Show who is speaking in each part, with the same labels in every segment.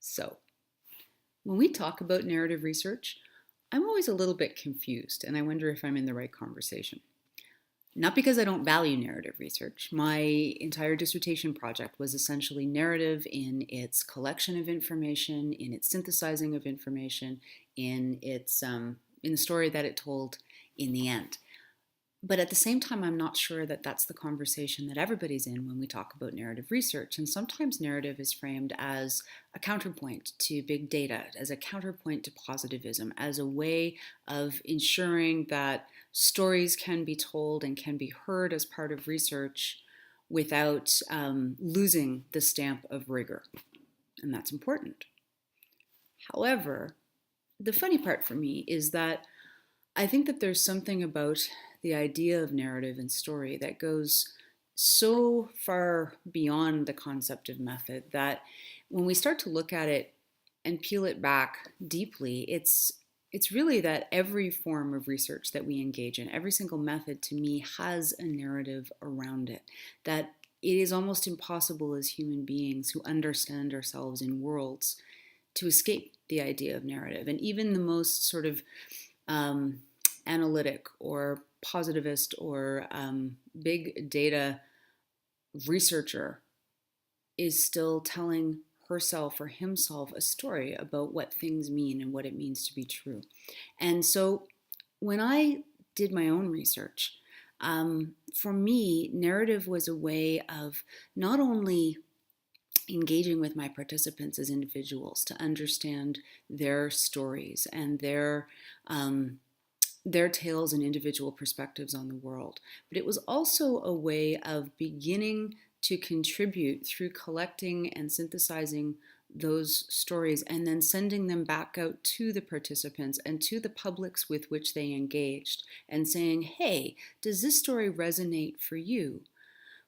Speaker 1: So, when we talk about narrative research, I'm always a little bit confused and I wonder if I'm in the right conversation. Not because I don't value narrative research. My entire dissertation project was essentially narrative in its collection of information, in its synthesizing of information, in the story that it told in the end. But at the same time, I'm not sure that that's the conversation that everybody's in when we talk about narrative research. And sometimes narrative is framed as a counterpoint to big data, as a counterpoint to positivism, as a way of ensuring that stories can be told and can be heard as part of research without losing the stamp of rigor. And that's important. However, the funny part for me is that I think that there's something about the idea of narrative and story that goes so far beyond the concept of method that when we start to look at it and peel it back deeply, it's really that every form of research that we engage in, every single method to me has a narrative around it. That it is almost impossible as human beings who understand ourselves in worlds to escape the idea of narrative. And even the most sort of um, analytic or positivist or big data researcher is still telling herself or himself a story about what things mean and what it means to be true. And so when I did my own research, for me, narrative was a way of not only engaging with my participants as individuals to understand their stories and their tales and individual perspectives on the world. But it was also a way of beginning to contribute through collecting and synthesizing those stories and then sending them back out to the participants and to the publics with which they engaged and saying, hey, does this story resonate for you?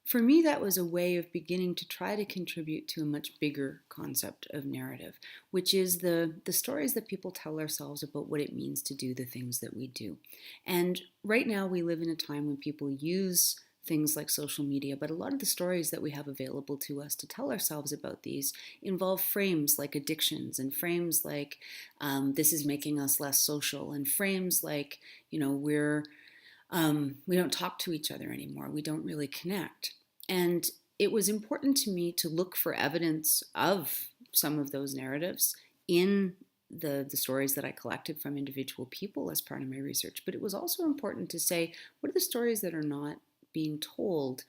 Speaker 1: For me, that was a way of beginning to try to contribute to a much bigger concept of narrative, which is the stories that people tell ourselves about what it means to do the things that we do. And right now, we live in a time when people use things like social media, but a lot of the stories that we have available to us to tell ourselves about these involve frames like addictions and frames like this is making us less social, and frames like, we don't talk to each other anymore. We don't really connect. And it was important to me to look for evidence of some of those narratives in the stories that I collected from individual people as part of my research. But it was also important to say, what are the stories that are not being told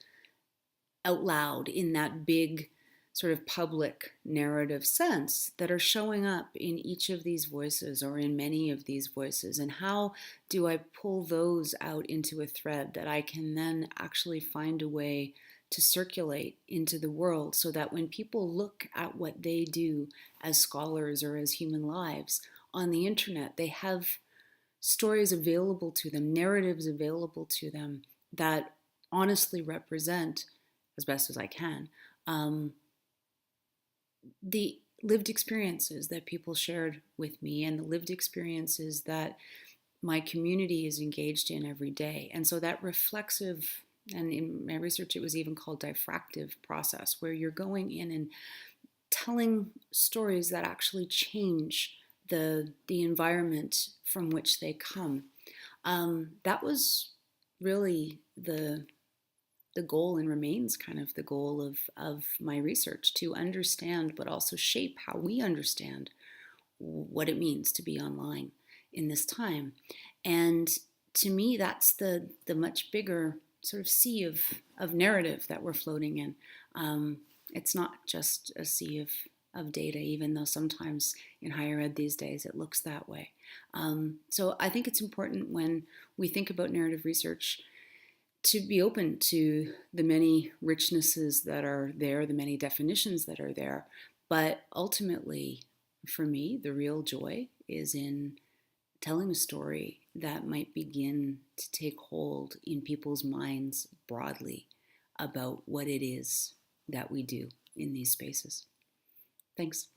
Speaker 1: out loud in that big sort of public narrative sense that are showing up in each of these voices or in many of these voices? And how do I pull those out into a thread that I can then actually find a way to circulate into the world so that when people look at what they do as scholars or as human lives on the internet, they have stories available to them, narratives available to them that honestly represent, as best as I can, the lived experiences that people shared with me and the lived experiences that my community is engaged in every day. And so that reflexive, and in my research it was even called diffractive process, where you're going in and telling stories that actually change the environment from which they come. That was really the goal, and remains kind of the goal of my research, to understand but also shape how we understand what it means to be online in this time. And to me, that's the much bigger sort of sea of narrative that we're floating in. It's not just a sea of data, even though sometimes in higher ed these days it looks that way. So I think it's important when we think about narrative research to be open to the many richnesses that are there, the many definitions that are there. But ultimately, for me, the real joy is in telling a story that might begin to take hold in people's minds broadly about what it is that we do in these spaces. Thanks.